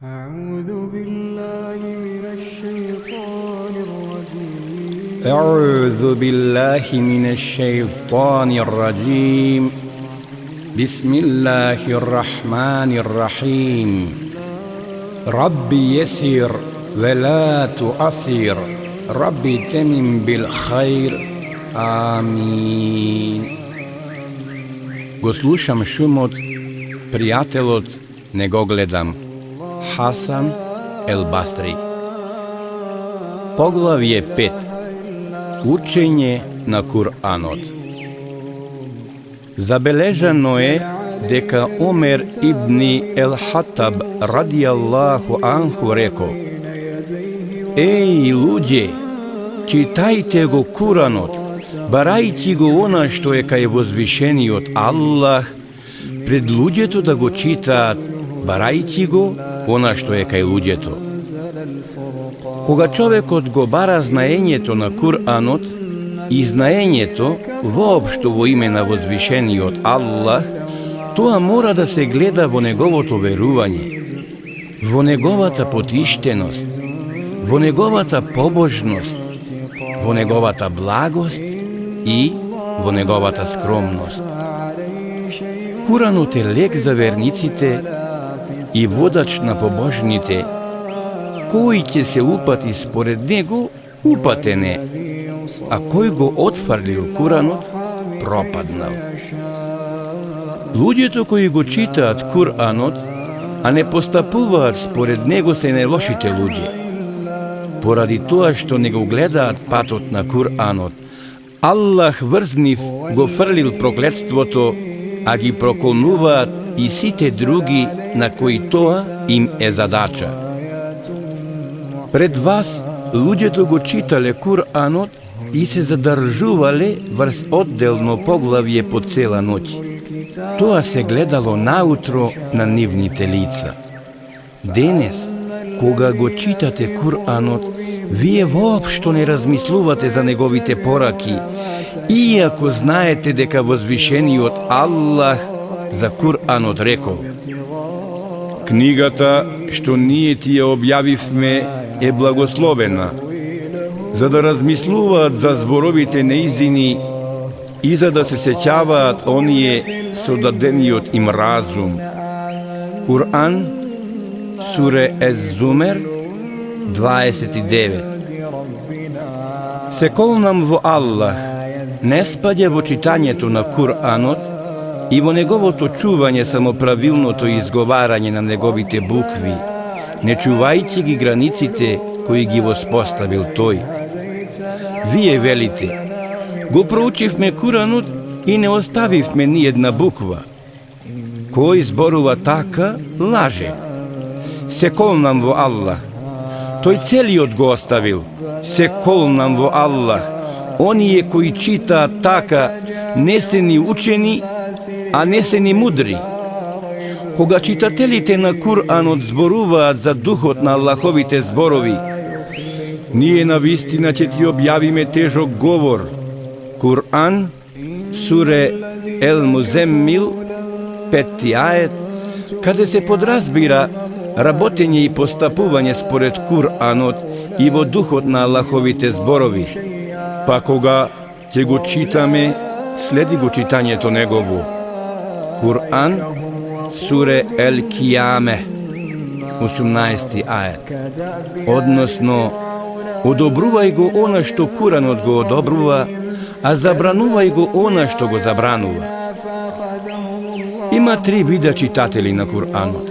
أعوذ بالله من الشيطان الرجيم أعوذ بالله من الشيطان الرجيم بسم الله الرحمن الرحيم ربي يسر ولا تؤثر ربي تمم بالخير آمين. Го слушам шумот, пријателот не го гледам. Хасан ел Басри. Поглавје 5. Учење на Куранот. Забележано е дека Омер ибни ел Хатаб радијаллаху анху реко: Еј луѓе, читајте го Куранот, барајте го она што е кај возвишениот Аллах, пред луѓето да го читаат, барајте го она што е кај луѓето. Кога човекот го бара знаењето на Куранот и знаењето воопшто во име на возвишениот Аллах, тоа мора да се гледа во неговото верување, во неговата потиштеност, во неговата побожност, во неговата благост и во неговата скромност. Куранот е лек за верниците и водач на побожните. Кој ќе се упати според него, упатен е, а кој го отфрлил Куранот, пропаднал. Луѓето кои го читаат Куранот, а не постапуваат според него, се најлошите луѓе. Поради тоа што не го гледаат патот на Куранот, Аллах врзнив го фрлил проклетството, а ги проколнуваат и сите други на кои тоа им е задача. Пред вас луѓето го читале Куранот и се задржувале врз одделно поглавје по цела ноќ. Тоа се гледало наутро на нивните лица. Денес, кога го читате Куранот, вие воопшто не размислувате за неговите пораки, иако знаете дека возвишениот Аллах за Куранот рекол: Книгата што ние ти ја објавивме е благословена, за да размислуваат за зборовите неизини и за да се сеќаваат оние со дадениот им разум. Куран, суре Ез-Зумер 29. Се колнам во Аллах, не спаѓа во читањето на Куранот и во неговото чување самоправилното изговарање на неговите букви, не чувајќи ги границите кои ги воспоставил тој. Вие велите: го проучивме Куранот и не оставивме ни една буква. Кој зборува така, лаже. Се колнам во Аллах, тој целиот го оставил. Се колнам во Аллах, оние кои читаат така не се ни учени, а не се ни мудри. Кога читателите на Куранот зборуваат за духот на Аллаховите зборови: ние навистина ќе ти објавиме тежок говор. Куран, суре Ел-Муземмил, 5 ајет, каде се подразбира работење и постапување според Куранот и во духот на Аллаховите зборови. Па кога ќе го читаме, следи го читањето негово. Куран, суре Ел-Кијаме, 18 ајет. Односно, одобрувај го она што Куранот го одобрува, а забранувај го она што го забранува. Има 3 вида читатели на Куранот.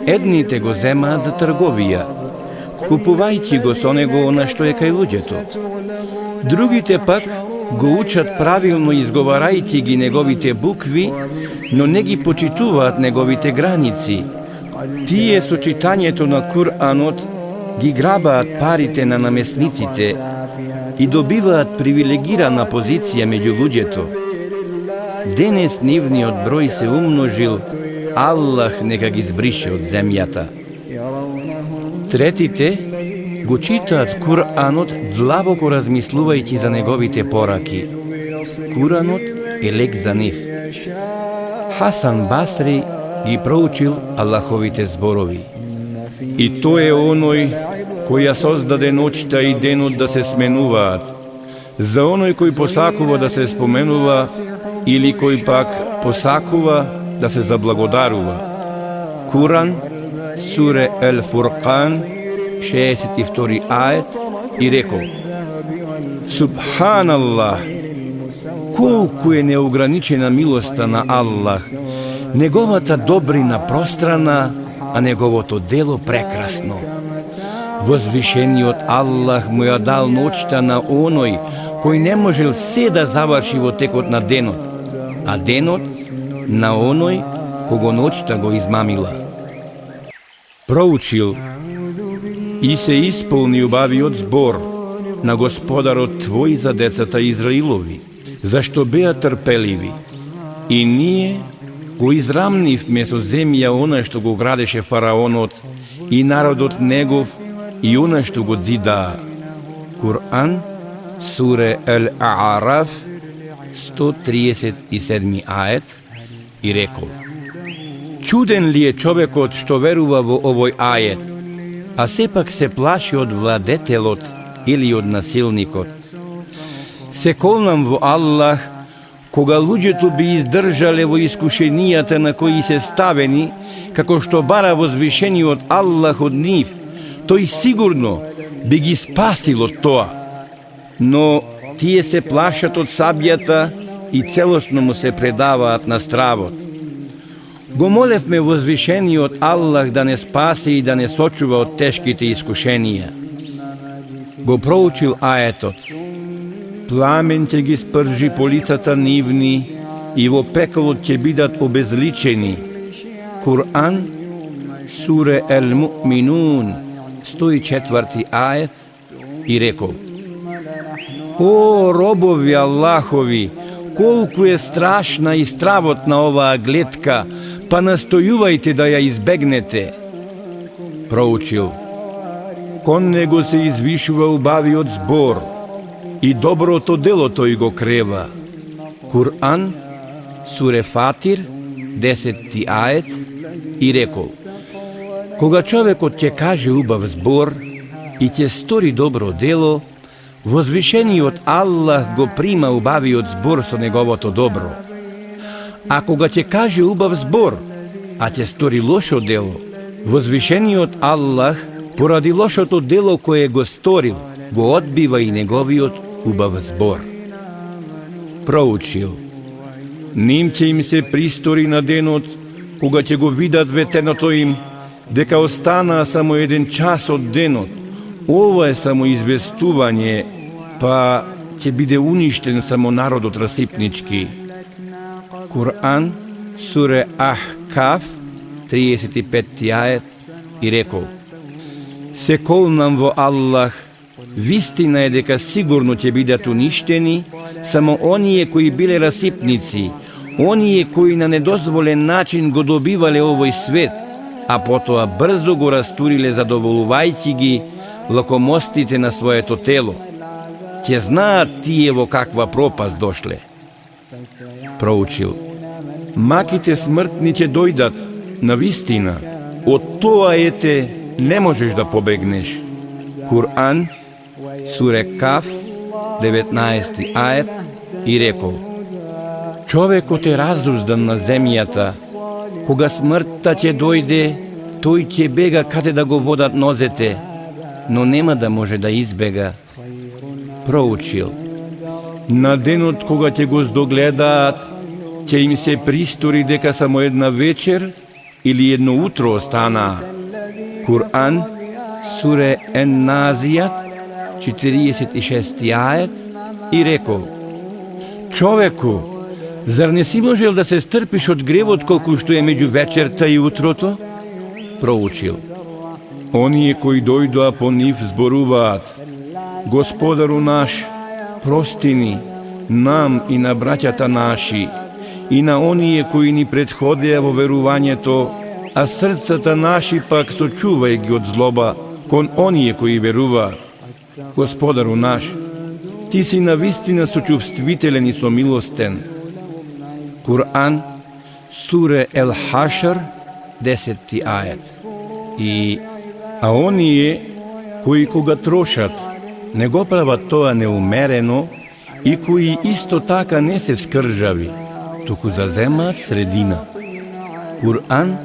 Едните го земаат за трговија, купувајќи го со него она што е кај луѓето. Другите пак го учат правилно изговарајќи ги неговите букви, но не ги почитуваат неговите граници. Тие со читањето на Куранот ги грабаат парите на намесниците и добиваат привилегирана позиција меѓу луѓето. Денес нивниот број се умножил, Аллах нека ги збрише од земјата. Третите го читаат Куранот длабоко размислувајќи за неговите пораки. Куранот е лек за нив. Хасан Басри ги проучил Аллаховите зборови. И тој е оној кој ја создаде ноќта и денот да се сменуваат, за оној кој посакува да се споменува или кој пак посакува да се заблагодарува. Куран, суре Ел-Фуркан, 62 ајет, и рекол: Субханаллах, колку е неограничена милоста на Аллах, неговата добрина пространа, а неговото дело прекрасно. Возвишениот Аллах му ја дал ноќта на оној кој не можел се да заврши во текот на денот, а денот на оној кого ноќта го измамила. Проучил и се исполни убавиот збор на Господарот твој за децата Израилови, зашто беа трпеливи. И ние го израмнивме со земја она што го градеше фараонот и народот негов и она што го зидаа. Куран, суре Ел-А'араф, 137 ајет, и рекол: Чуден ли е човекот што верува во овој ајет, а сепак се плаши од владетелот или од насилникот? Се колнам во Аллах, кога луѓето би издржале во искушенијата на кои се ставени, како што бара возвишениот Аллах од нив, тој сигурно би ги спасил од тоа. Но тие се плашат од сабјата и целосно му се предаваат на стравот. Го молевме возвишениот Аллах да не спаси и да не сочува од тешките искушенија. Го проучил аетот: Пламен ќе ги спржи по лицата нивни и во пеколот ќе бидат обезличени. Куран, суре Ел-Му'минун, 104 ает, и рекол: О, робови Аллахови, колку е страшна и стравотна оваа гледка, па настојувајте да ја избегнете. Проучил: Кон него се извишува убавиот збор и доброто дело тој го крева. Куран, суре Фатир, 10 ает, и рекол: Кога човекот ќе каже убав збор и ќе стори добро дело, возвишениот Аллах го прима убавиот збор со неговото добро. А кога ќе каже убав збор, а ќе стори лошо дело, возвишениот Аллах, поради лошото дело кое го сторил, го одбива и неговиот убав збор. Проучил: Ним ќе им се пристори на денот, кога ќе го видат ветеното им, дека останаа само еден час од денот. Ова е само известување, па ќе биде уништен само народот расипнички. Куран, суре Ахкаф, 35 ајет, и рекол: Се колнам во Аллах, вистина е дека сигурно ќе бидат уништени само оние кои биле расипници, оние кои на недозволен начин го добивале овој свет, а потоа брзо го растуриле задоволувајќи ги лакомостите на своето тело. Ќе знаат тие во каква пропаст дошле. Проучил: Маките смртни ќе дојдат, навистина, од тоа ете не можеш да побегнеш. Куран, суре Каф, 19 ајет, и рекол: Човекот е разуздан на земјата, кога смртта ќе дојде, тој ќе бега каде да го водат нозете, но нема да може да избега. Проучил: На денот кога ќе го здогледаат, ќе им се пристори дека само една вечер или едно утро останаа. Куран, суре Ен-Назијат, 46 ајет, и рекол: Човеку, зар не си можел да се стрпиш од гревот колку што е меѓу вечерта и утрото? Проучил: Оние кои дојдоа по нив зборуваат: Господару наш, прости ни, нам и на браќата наши, и на оние кои ни претходеа во верувањето, а срцата наши пак сочувај ги од злоба кон оние кои веруваат. Господару наш, Ти си навистина сочувствителен и сомилостен. Куран, суре Ел-Хашр, 10 ајет. И А оние кои кога трошат, не го прават тоа неумерено и кои исто така не се скржави, туку заземаат средина. Кур'ан,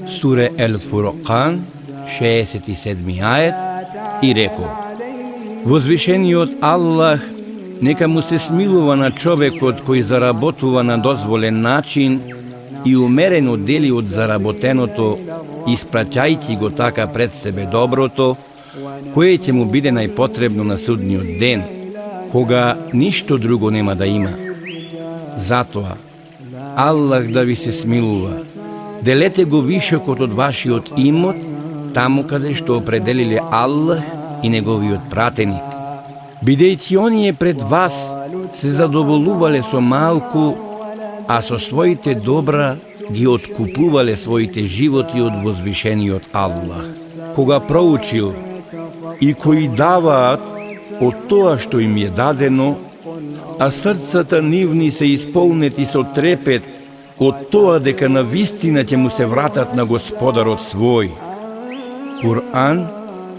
суре Ел-Фуркан, 67 ајет, и рекол: Возвишениот Аллах нека му се смилува на човекот кој заработува на дозволен начин и умерено дели од заработеното, испраќајќи го така пред себе доброто, кое ќе му биде најпотребно на судниот ден, кога ништо друго нема да има. Затоа, Аллах да ви се смилува, делете го вишокот од вашиот имот, таму каде што определиле Аллах и неговиот пратеник. Бидејќи оние пред вас се задоволувале со малку, а со своите добра ги откупувале своите животи од возвишениот Аллах. Кога проучил и кои даваат од тоа што им е дадено, а срцата нивни се исполнети со трепет од тоа дека на вистина ќе му се вратат на Господарот свој. Кур'ан,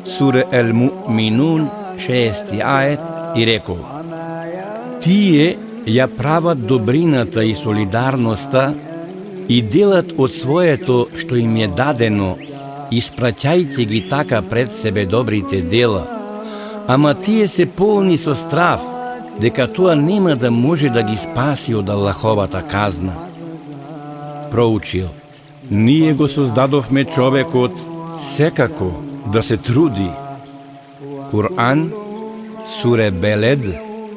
суре Ел-Му'минун, 6 ајет, и рекол: Тие ја прават добрината и солидарноста и делат од своето што им е дадено, испраќајќи ги така пред себе добрите дела, ама тие се полни со страв дека тоа нема да може да ги спаси од Аллаховата казна. Проучил: Ние го создадовме човекот секако да се труди. Кур'ан, суре Белед,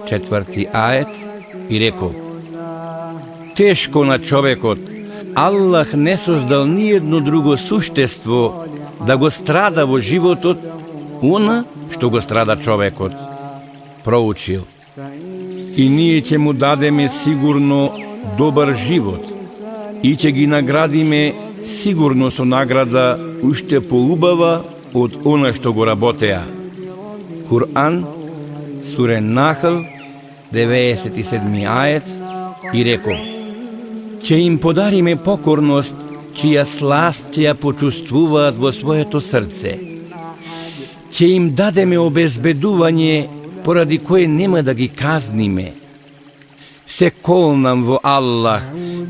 4 ајет, и рекол: Тешко на човекот, Аллах не создал ниедно друго суштество да го страда во животот, она што го страда човекот. Проучил: И ние ќе му дадеме сигурно добар живот и ќе ги наградиме сигурно со награда уште поубава од она што го работеа. Кур'ан, суре Нахл, 97 ајет, и рекол: Ќе им подариме покорност, чија сласт ќе ја почувствуваат во своето срце. Ќе им дадеме обезбедување, поради кое нема да ги казниме. Се колнам во Аллах,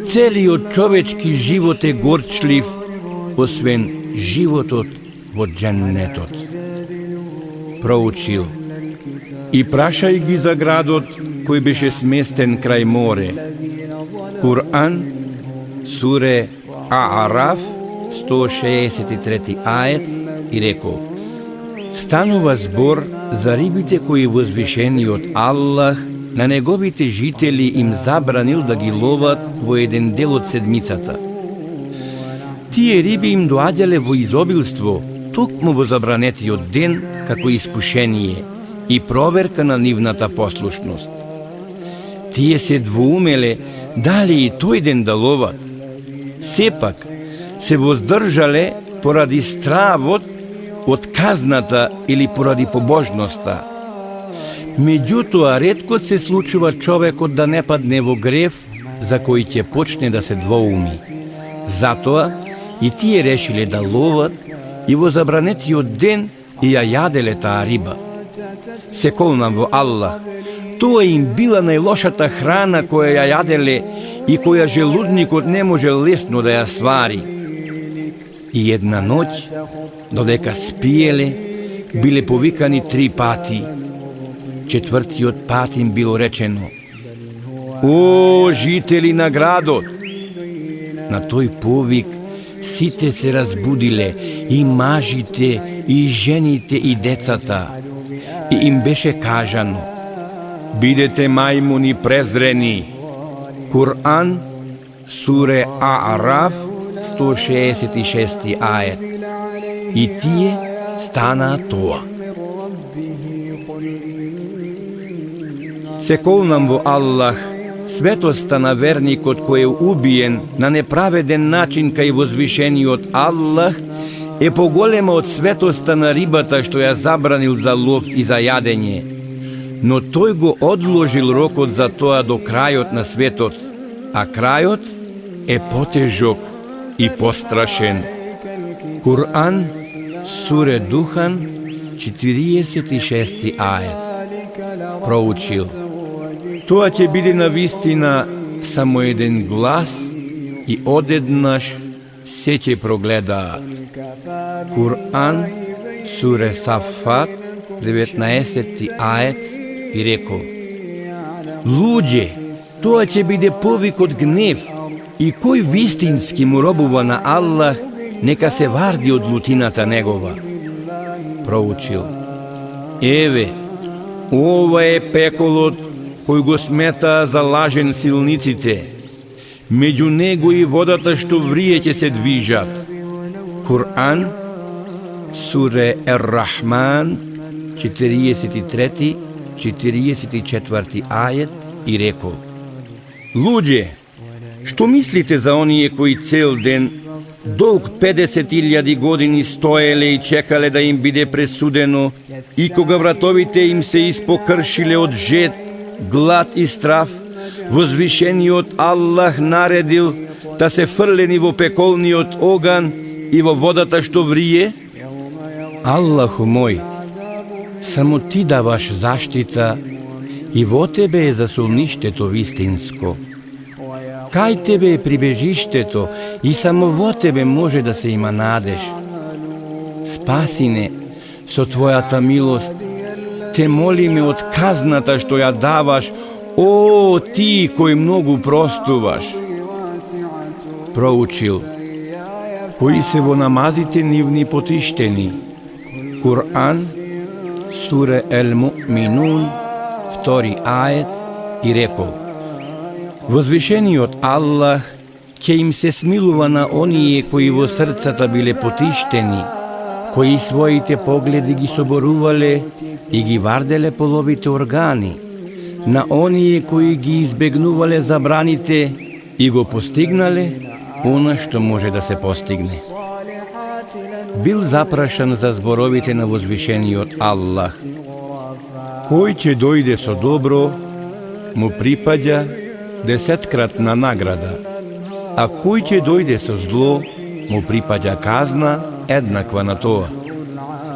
целиот човечки живот е горчлив, освен животот во џеннетот. Проучил: И прашај ги за градот кој беше сместен крај море. Кур'ан, суре А'араф, 163 ајет, и рекол: Станува збор за рибите кои возвишениот Аллах на неговите жители им забранил да ги ловат во еден дел од седмицата. Тие риби им доаѓале во изобилство токму во забранетиот ден како искушение и проверка на нивната послушност. Тие се двоумеле дали и тој ден да ловат. Сепак се воздржале поради стравот од казната или поради побожноста. Меѓутоа, ретко се случува човекот да не падне во грев за кој ќе почне да се двоуми. Затоа и тие решиле да ловат и во забранетиот ден и ја јаделе таа риба. Се колнам во Аллах, тоа им била најлошата храна која ја јаделе и која желудникот не може лесно да ја свари. И една ноќ, додека спиеле, биле повикани 3 пати. Четвртиот пат им било речено: О, жители на градот! На тој повик сите се разбудиле, и мажите, и жените, и децата. И им беше кажано: Бидете мајмуни презрени. Кур'ан, суре А'араф, 166 ајет. И тие станаа тоа. Се колнам во Аллах, светоста на верникот кој е убиен на неправеден начин кај возвишениот Аллах е поголема од светоста на рибата што ја забранил за лов и за јадење. Но тој го одложил рокот за тоа до крајот на светот, а крајот е потежок и пострашен. Кур'ан, Суре Духан, 46 ајет. Проучил. Тоа ќе биде навистина само еден глас и одеднаш се ќе прогледаат. Кур'ан, суре Сафат, 19 ајет и рекол: Луѓе, тоа ќе биде повик од гнев, и кој вистински му робува на Аллах, нека се варди од лутината негова. Проучил. Еве, ова е пеколот кој го смета за лажен силниците. Меѓу него и водата што врие ќе се движат. Кур'ан, суре Ер-Рахман, 43, 44 ајет и рекол: Луѓе, што мислите за оние кои цел ден, долг 50.000 години стоеле и чекале да им биде пресудено, и кога вратовите им се испокршиле од жед, глад и страв, возвишениот Аллах наредил да се фрлени во пеколниот оган и во водата што врие? Аллаху мој, само ти даваш заштита и во тебе е засолништето вистинско. Кај тебе е прибежиштето и само во тебе може да се има надеж. Спаси не со твојата милост, те молиме од казната што ја даваш, о, ти кој многу простуваш. Проучил. Кои се во намазите нивни потиштени. Кур'ан, суре Ел-Му'минун, 2 ајет и рекол: Возвишениот Аллах ќе им се смилува на оние кои во срцата биле потиштени, кои своите погледи ги соборувале и ги варделе половите органи, на оние кои ги избегнувале забраните и го постигнале она што може да се постигне. Бил запрашан за зборовите на возвишениот Аллах. Кој ќе дојде со добро, му припаѓа 10-кратна награда, а кој ќе дојде со зло, му припаѓа казна еднаква на тоа.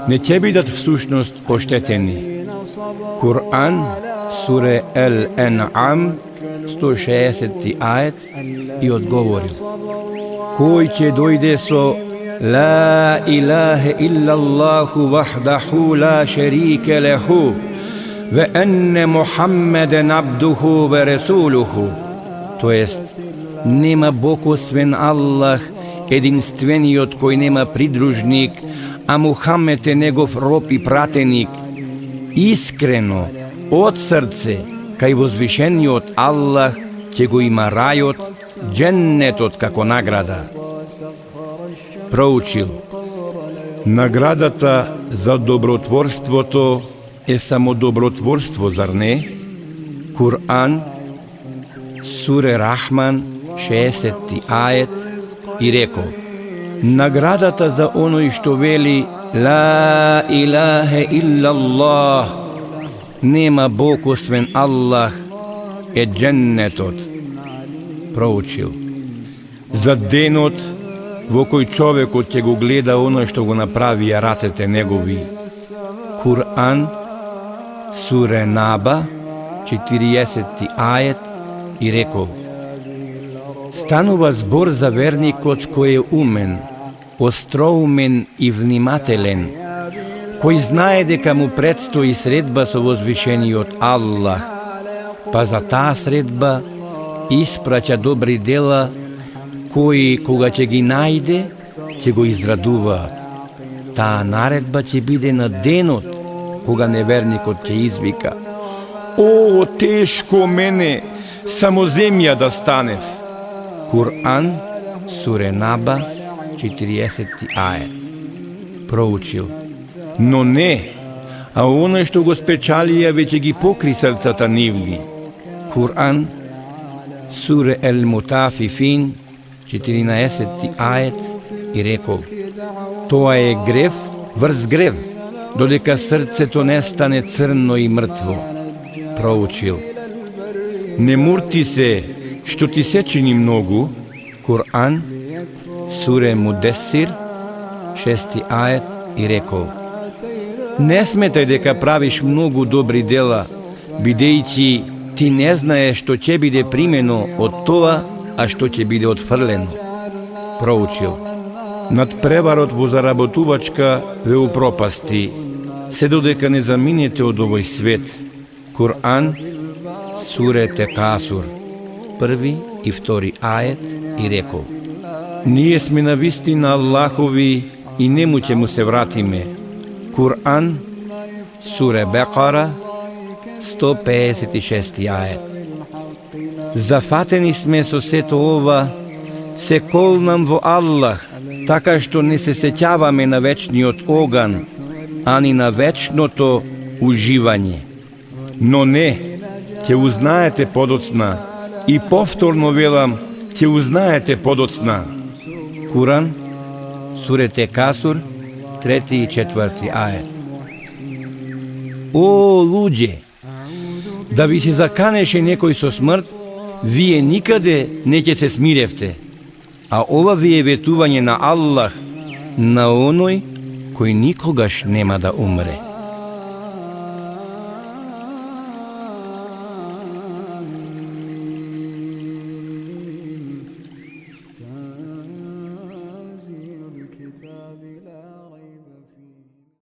Не ќе бидат всушност поштетени. Кур'ан, суре Ел-Ен'ам, 160 ајет и одговорил: Кој ќе дојде со Ла илахе иллаллаху вахдаху ла шерике леху ве енне Мухаммеден абдуху ве ресулуху, то ест, нема Бог освен Аллах, единствениот кој нема придружник, а Мухаммед е негов роб и пратеник. Искрено, од срце, кај возвишениот Аллах ќе го има рајот, дженнетот како награда. Проучил. Наградата за добротворството е само добротворство, зар не? Кур'ан, суре Рахман, 60 ајет и рекол: Наградата за оној што вели Ла илахе иллаллах, нема Бог освен Аллах, е дженнетот. Проучил. За денот во кој човекот ќе го гледа оно што го направија рацете негови. Кур'ан, суре Наба, 40 ајет и рекол: Станува збор за верникот кој е умен, остроумен и внимателен, кој знае дека му предстои средба со возвишениот Аллах, па за таа средба испраќа добри дела, кои, кога ќе ги најде, ќе го израдуваат. Таа наредба ќе биде на денот, кога неверникот ќе извика: О, тешко мене, само земја да станев. Кур'ан, суре Наба, 40 ајет. Проучил. Но не, а оној што го спечалија веќе ги покри срцата нивни. Кур'ан, суре Ел-Мутафифин, 14 ајет и рекол: Тоа е грев врз грев, додека срцето не стане црно и мртво. Проучил. Не мурти се, што ти се чини многу. Кур'ан, суре Мудесир, 6 ајет и рекол: не сметај дека правиш многу добри дела, бидејќи ти не знаеш што ќе биде примено од тоа, а што ќе биде отфрлено. Проучил: над преварот во заработувачка ве упропасти, се додека не заминете од овој свет. Кур'ан, суре Текасур, 1 и 2 ајет, и рекол: ние сме на вистина Аллахови и нему ќе му се вратиме. Кур'ан, суре Бекара, 156 ајет. Зафатени сме со сето ова, се колнам во Аллах, така што не се сеќаваме на вечниот оган, ани на вечното уживање. Но не, ќе узнаете подоцна, и повторно велам, ќе узнаете подоцна. Куран, суре Текасур, 3 и 4 ајет. О, луѓе, да ви се заканеше некој со смрт, вие никаде не ќе се смиревте, а ова ви е ветување на Аллах, на оној кој никогаш нема да умре.